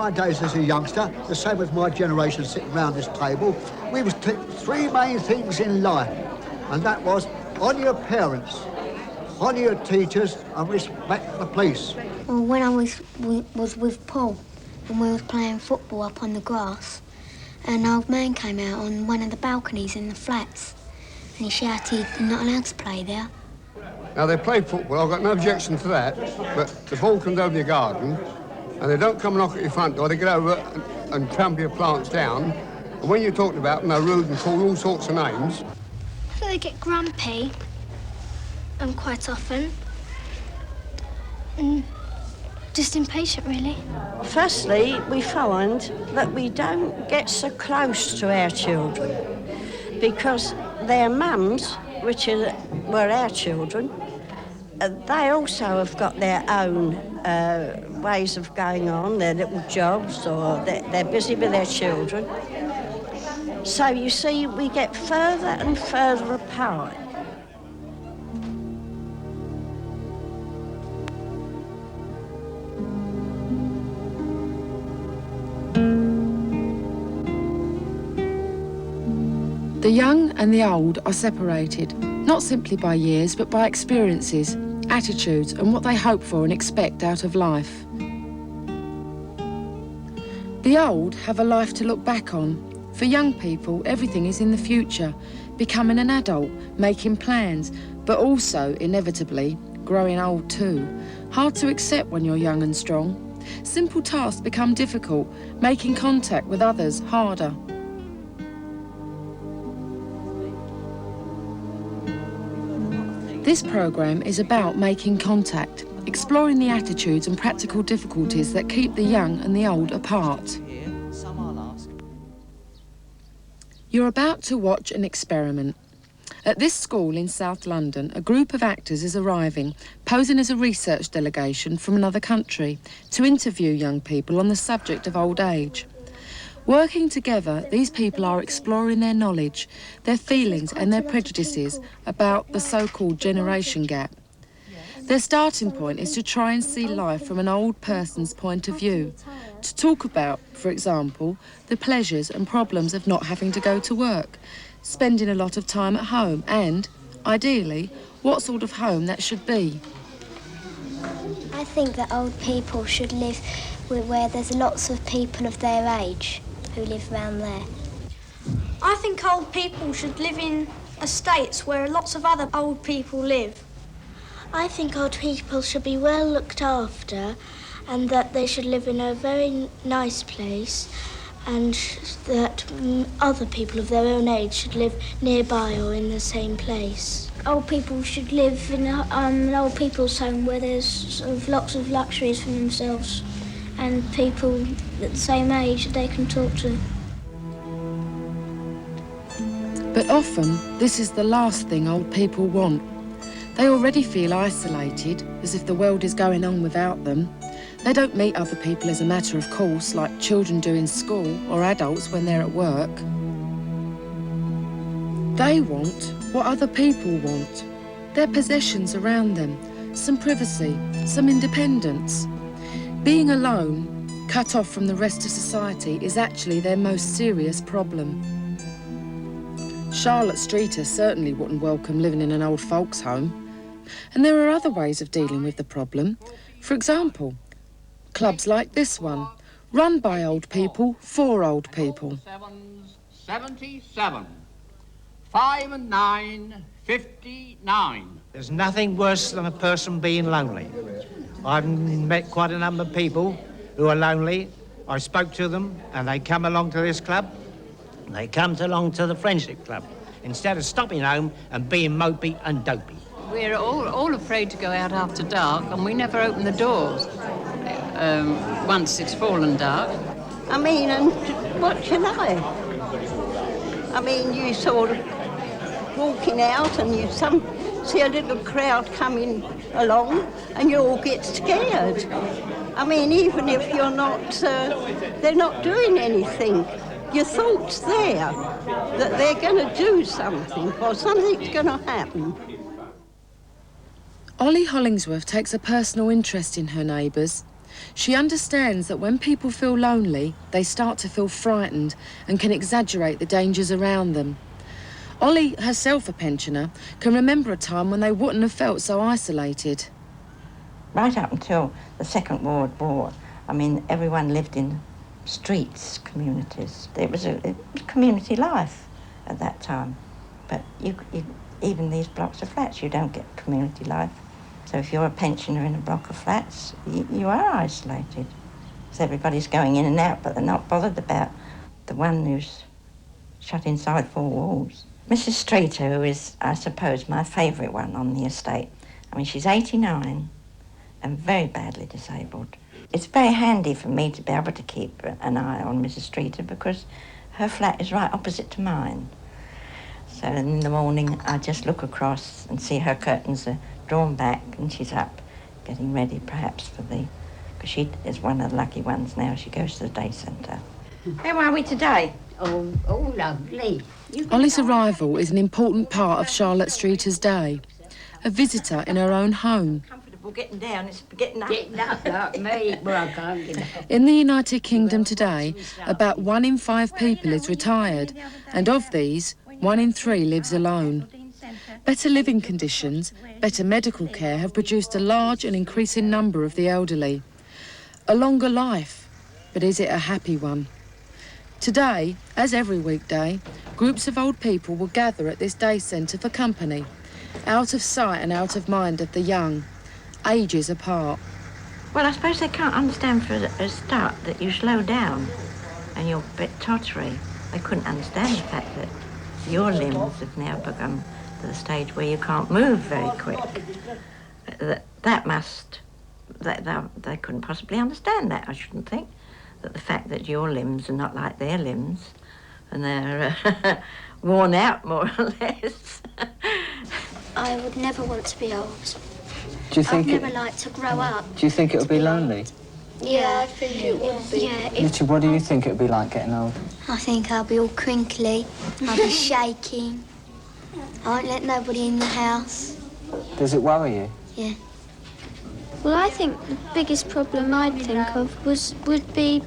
my days as a youngster, the same as my generation sitting round this table, we was taught three main things in life, and that was honour your parents, honour your teachers, and respect the police. Well, when I was with Paul, and we was playing football up on the grass, an old man came out on one of the balconies in the flats, and he shouted, "You're not allowed to play there." Now, they play football, I've got no objection to that, but the ball comes over your garden, and they don't come and knock at your front door, they get over and trample your plants down, and when you're talking about them, they're rude and call all sorts of names. I think they get grumpy, quite often, and just impatient, really. Firstly, we find that we don't get so close to our children because their mums, which were our children, they also have got their own ways of going on, their little jobs, or they're busy with their children. So you see, we get further and further apart. The young and the old are separated, not simply by years, but by experiences, attitudes, and what they hope for and expect out of life. The old have a life to look back on. For young people, everything is in the future, becoming an adult, making plans, but also, inevitably, growing old too. Hard to accept when you're young and strong. Simple tasks become difficult, making contact with others harder. This programme is about making contact, exploring the attitudes and practical difficulties that keep the young and the old apart. You're about to watch an experiment. At this school in South London, a group of actors is arriving, posing as a research delegation from another country, to interview young people on the subject of old age. Working together, these people are exploring their knowledge, their feelings and their prejudices about the so-called generation gap. Their starting point is to try and see life from an old person's point of view, to talk about, for example, the pleasures and problems of not having to go to work, spending a lot of time at home and, ideally, what sort of home that should be. I think that old people should live where there's lots of people of their age who live around there. I think old people should live in estates where lots of other old people live. I think old people should be well looked after and that they should live in a very nice place and that other people of their own age should live nearby or in the same place. Old people should live in an old people's home where there's sort of lots of luxuries for themselves and people at the same age that they can talk to. But often, this is the last thing old people want. They already feel isolated, as if the world is going on without them. They don't meet other people as a matter of course, like children do in school or adults when they're at work. They want what other people want. Their possessions around them, some privacy, some independence. Being alone, cut off from the rest of society, is actually their most serious problem. Charlotte Streeter certainly wouldn't welcome living in an old folks' home. And there are other ways of dealing with the problem. For example, clubs like this one, run by old people, for old people. 77. 5 and 9, 59. There's nothing worse than a person being lonely. I've met quite a number of people who are lonely. I spoke to them and they come along to this club. They come along to the Friendship Club instead of stopping home and being mopey and dopey. We're all afraid to go out after dark and we never open the doors once it's fallen dark. I mean, and what can I mean, you sort of walking out and you see a little crowd coming along and you all get scared. I mean, even if you're not, they're not doing anything, your thought's there that they're going to do something or something's going to happen. Ollie Hollingsworth takes a personal interest in her neighbours. She understands that when people feel lonely, they start to feel frightened and can exaggerate the dangers around them. Ollie, herself a pensioner, can remember a time when they wouldn't have felt so isolated. Right up until the Second World War, I mean, everyone lived in streets, communities. It was community life at that time. But even these blocks of flats, you don't get community life. So if you're a pensioner in a block of flats, you are isolated. So everybody's going in and out, but they're not bothered about the one who's shut inside four walls. Mrs. Streeter, who is, I suppose, my favourite one on the estate. I mean, she's 89 and very badly disabled. It's very handy for me to be able to keep an eye on Mrs. Streeter because her flat is right opposite to mine. So in the morning, I just look across and see her curtains are drawn back and she's up, getting ready perhaps for because she is one of the lucky ones now. She goes to the day centre. How are we today? Oh, lovely. Ollie's arrival is an important part of Charlotte Streeter's day. A visitor in her own home. Comfortable getting down, it's getting up. Getting up like me. Well, I can't get up. In the United Kingdom today, about 1 in 5 people is retired, and of these, 1 in 3 lives alone. Better living conditions, better medical care have produced a large and increasing number of the elderly. A longer life, but is it a happy one? Today, as every weekday, groups of old people will gather at this day centre for company, out of sight and out of mind of the young, ages apart. Well, I suppose they can't understand for a start that you slow down and you're a bit tottery. They couldn't understand the fact that your limbs have now become to the stage where you can't move very quick. They couldn't possibly understand that, I shouldn't think. That the fact that your limbs are not like their limbs and they're worn out more or less. I would never want to be old. Do you think I'd never like to grow up. Do you think it would be lonely? Yeah, I think it would be. Yeah, Richard, what do you think it would be like getting old? I think I'll be all crinkly, I'll be shaking. I won't let nobody in the house. Does it worry you? Yeah. Well, I think the biggest problem I'd think of would be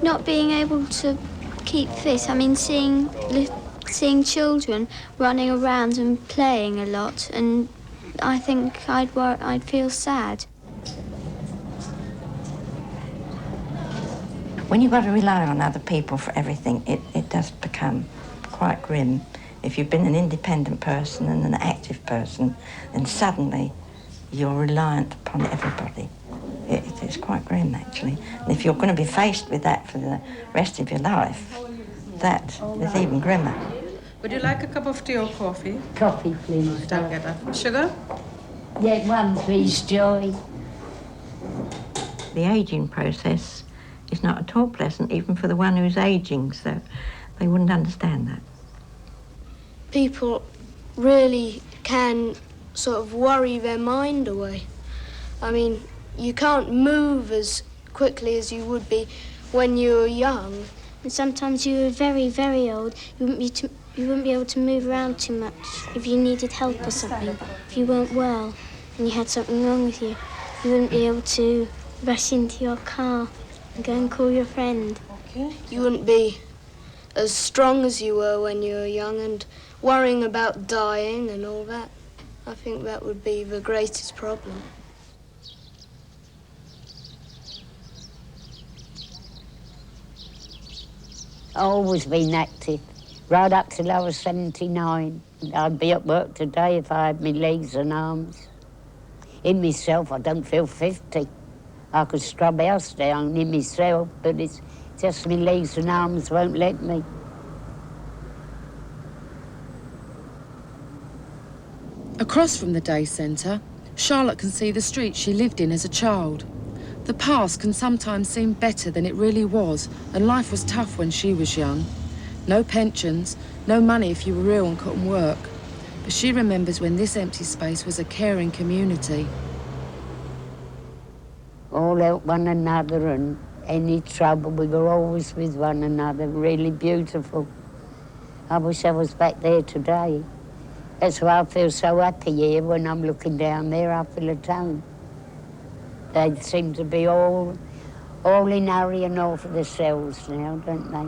not being able to keep fit. I mean, seeing children running around and playing a lot, and I think I'd feel sad. When you've got to rely on other people for everything, it does become quite grim. If you've been an independent person and an active person, then suddenly you're reliant upon everybody. It's quite grim, actually. And if you're going to be faced with that for the rest of your life, that is even grimmer. Would you like a cup of tea or coffee? Coffee, please. Don't get that. Sugar? Yeah, one, please, Joy. The ageing process is not at all pleasant, even for the one who's ageing, so they wouldn't understand that. People really can sort of worry their mind away. I mean, you can't move as quickly as you would be when you were young. And sometimes you were very, very old. You wouldn't be able to move around too much if you needed help or something. If you weren't well and you had something wrong with you, you wouldn't be able to rush into your car and go and call your friend. You wouldn't be as strong as you were when you were young and worrying about dying and all that. I think that would be the greatest problem. I've always been active, right up till I was 79. I'd be at work today if I had my legs and arms. In myself, I don't feel 50. I could scrub a house down in myself, but it's just my legs and arms won't let me. Across from the day centre, Charlotte can see the street she lived in as a child. The past can sometimes seem better than it really was, and life was tough when she was young. No pensions, no money if you were ill and couldn't work. But she remembers when this empty space was a caring community. All help one another, and any trouble, we were always with one another, really beautiful. I wish I was back there today. That's why I feel so happy here when I'm looking down there. I feel at home. They seem to be all in hurry and all for themselves now, don't they?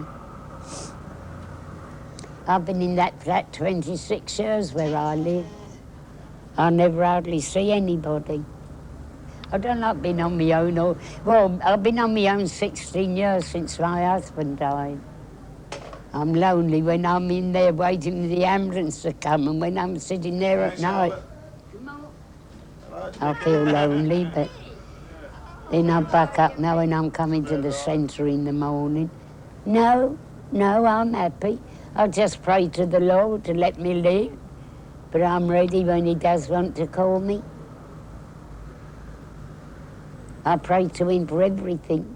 I've been in that flat 26 years where I live. I never hardly see anybody. I don't like being on my own. Well, I've been on my own 16 years since my husband died. I'm lonely when I'm in there waiting for the ambulance to come, and when I'm sitting there at night. I feel lonely, but then I back up knowing I'm coming to the centre in the morning. No, I'm happy. I just pray to the Lord to let me live, but I'm ready when he does want to call me. I pray to him for everything.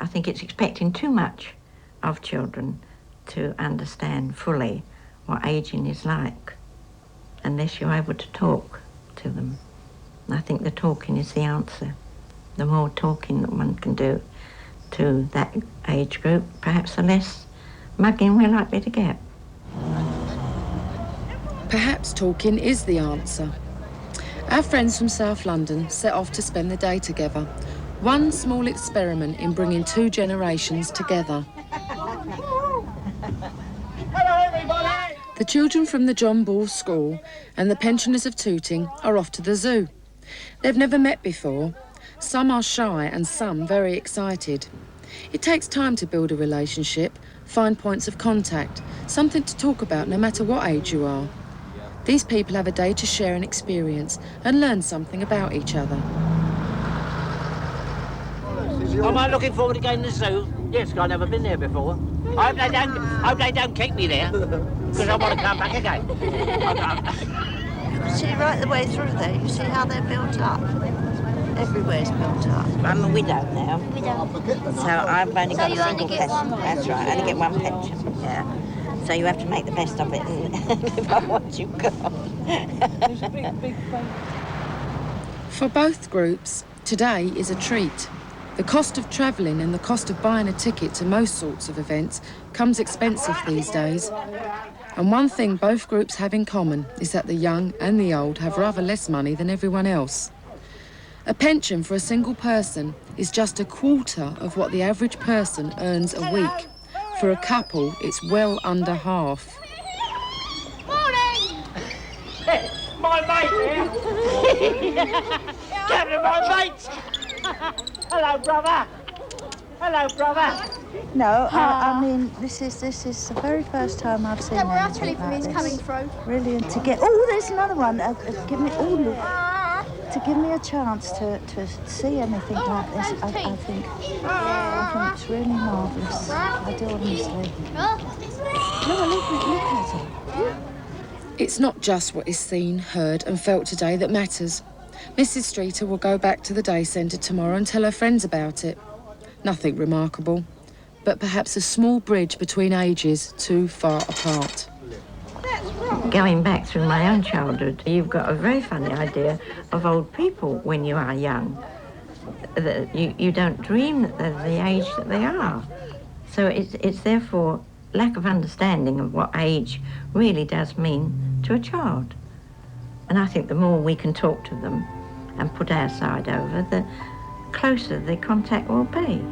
I think it's expecting too much of children to understand fully what ageing is like, unless you're able to talk to them. And I think the talking is the answer. The more talking that one can do to that age group, perhaps the less mugging we're likely to get. Perhaps talking is the answer. Our friends from South London set off to spend the day together. One small experiment in bringing two generations together. Hello, everybody! The children from the John Ball School and the pensioners of Tooting are off to the zoo. They've never met before. Some are shy and some very excited. It takes time to build a relationship, find points of contact, something to talk about no matter what age you are. These people have a day to share an experience and learn something about each other. Am I looking forward to going to the zoo? Yes, I've never been there before. I hope they don't keep me there, because I want to come back again. See, right the way through there, you see how they're built up. Everywhere's built up. I'm a widow now. Widow. So I've only got So a you only single get pension. one That's right, I only get one pension. Yeah. So you have to make the best of it and live on what you've got. For both groups, today is a treat. The cost of travelling and the cost of buying a ticket to most sorts of events comes expensive these days. And one thing both groups have in common is that the young and the old have rather less money than everyone else. A pension for a single person is just a quarter of what the average person earns a week. For a couple, it's well under half. Morning! My mate here! Captain, my mate! Hello, brother! Hello, brother! No, I mean, this is the very first time I've seen Don't worry, I'll anything tell you like from this. who's coming through. Really, and to get... Oh, there's another one. Give me... Oh, look. To give me a chance to see anything like this, I think it's really marvellous. I do honestly. No, look at it. It's not just what is seen, heard and felt today that matters. Mrs. Streeter will go back to the day centre tomorrow and tell her friends about it. Nothing remarkable, but perhaps a small bridge between ages too far apart. Going back through my own childhood, you've got a very funny idea of old people when you are young. You don't dream that they're the age that they are. So it's therefore lack of understanding of what age really does mean to a child. And I think the more we can talk to them and put our side over, the closer the contact will be.